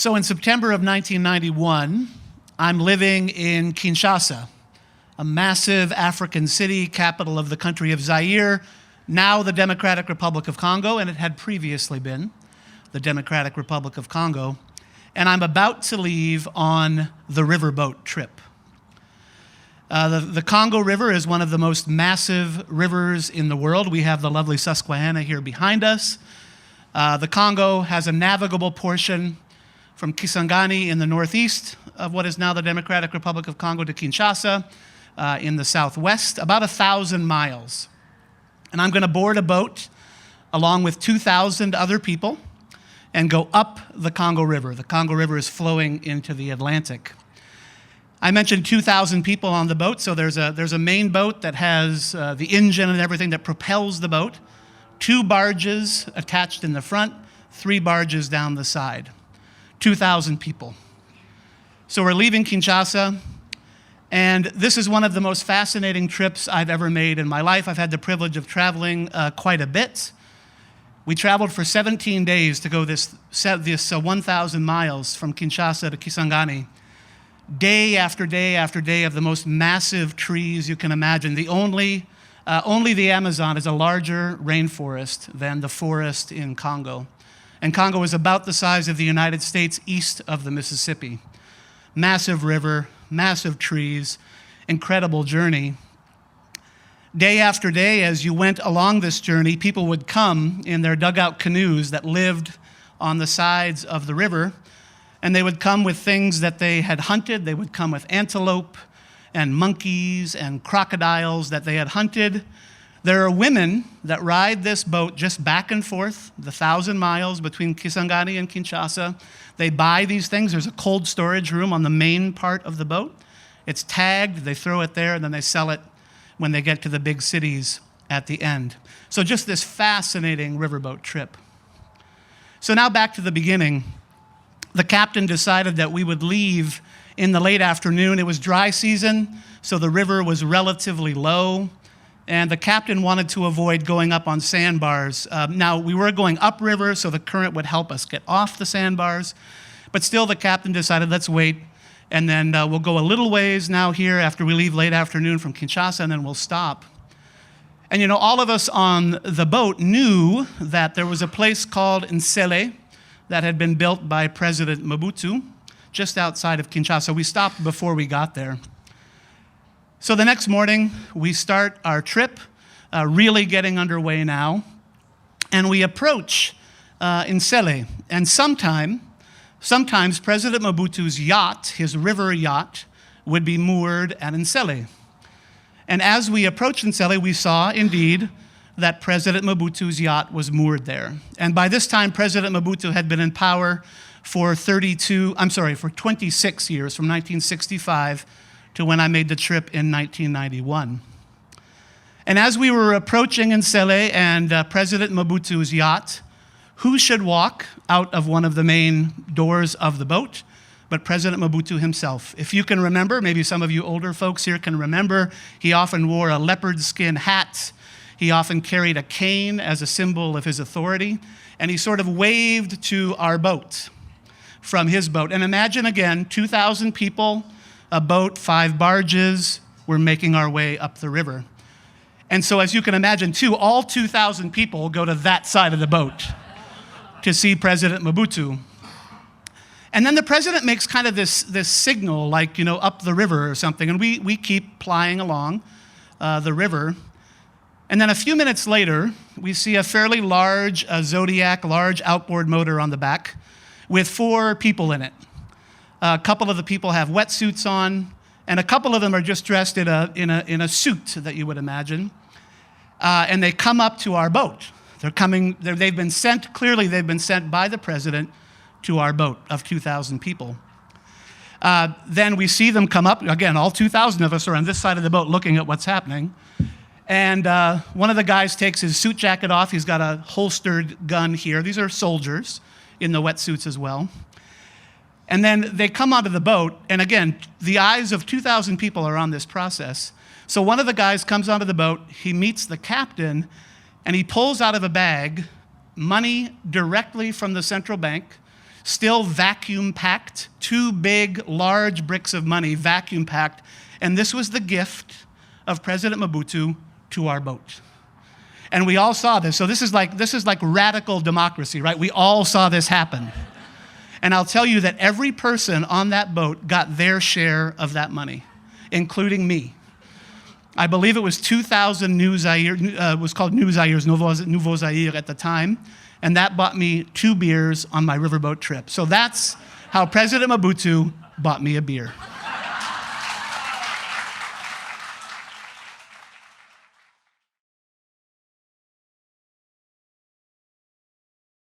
So in September of 1991, I'm living in Kinshasa, a massive African city, capital of the country of Zaire, now the Democratic Republic of Congo, and it had previously been the Democratic Republic of Congo. And I'm about to leave on the riverboat trip. The Congo River is one of the most massive rivers in the world. We have the lovely Susquehanna here behind us. The Congo has a navigable portion from Kisangani in the northeast of what is now the Democratic Republic of Congo to Kinshasa in the southwest, about 1,000 miles. And I'm going to board a boat along with 2,000 other people and go up the Congo River. The Congo River is flowing into the Atlantic. I mentioned 2,000 people on the boat, so there's a main boat that has the engine and everything that propels the boat, 2 barges attached in the front, 3 barges down the side. 2,000 people. So we're leaving Kinshasa, and this is one of the most fascinating trips I've ever made in my life. I've had the privilege of traveling quite a bit. We traveled for 17 days to go this 1,000 miles from Kinshasa to Kisangani. Day after day after day of the most massive trees you can imagine. Only the Amazon is a larger rainforest than the forest in Congo. And Congo is about the size of the United States east of the Mississippi. Massive river, massive trees, incredible journey. Day after day, as you went along this journey, people would come in their dugout canoes that lived on the sides of the river, and they would come with things that they had hunted. They would come with antelope and monkeys and crocodiles that they had hunted. There are women that ride this boat just back and forth, the 1,000 miles between Kisangani and Kinshasa. They buy these things. There's a cold storage room on the main part of the boat. It's tagged, they throw it there, and then they sell it when they get to the big cities at the end. So just this fascinating riverboat trip. So now back to the beginning. The captain decided that we would leave in the late afternoon. It was dry season, so the river was relatively low. And the captain wanted to avoid going up on sandbars. Now, we were going upriver, so the current would help us get off the sandbars. But still, the captain decided, let's wait, and then we'll go a little ways now here after we leave late afternoon from Kinshasa, and then we'll stop. And all of us on the boat knew that there was a place called Nsele that had been built by President Mobutu just outside of Kinshasa. We stopped before we got there. So the next morning, we start our trip, really getting underway now, and we approach Nsele. And sometimes President Mobutu's yacht, his river yacht, would be moored at Nsele. And as we approached Nsele, we saw, indeed, that President Mobutu's yacht was moored there. And by this time, President Mobutu had been in power for 26 years, from 1965 to when I made the trip in 1991. And as we were approaching Nsele and President Mobutu's yacht, who should walk out of one of the main doors of the boat but President Mobutu himself? If you can remember, maybe some of you older folks here can remember, he often wore a leopard skin hat. He often carried a cane as a symbol of his authority, and he sort of waved to our boat from his boat. And imagine again, 2,000 people, a boat, 5 barges, we're making our way up the river. And so as you can imagine too, all 2,000 people go to that side of the boat to see President Mobutu. And then the president makes kind of this signal, like, up the river or something, and we keep plying along the river. And then a few minutes later, we see a fairly large Zodiac, large outboard motor on the back with 4 people in it. A couple of the people have wetsuits on, and a couple of them are just dressed in a suit that you would imagine. And they come up to our boat. They've been sent by the president to our boat of 2,000 people. Then we see them come up. Again, all 2,000 of us are on this side of the boat looking at what's happening. And one of the guys takes his suit jacket off. He's got a holstered gun here. These are soldiers in the wetsuits as well. And then they come onto the boat, and again, the eyes of 2,000 people are on this process. So one of the guys comes onto the boat, he meets the captain, and he pulls out of a bag money directly from the central bank, still vacuum packed, 2 big, large bricks of money, vacuum packed. And this was the gift of President Mobutu to our boat. And we all saw this. So this is like radical democracy, right? We all saw this happen. And I'll tell you that every person on that boat got their share of that money, including me. I believe it was 2,000 New Zaire, was called New Zaires, Nouveau Zaire at the time, and that bought me 2 beers on my riverboat trip. So that's how President Mobutu bought me a beer.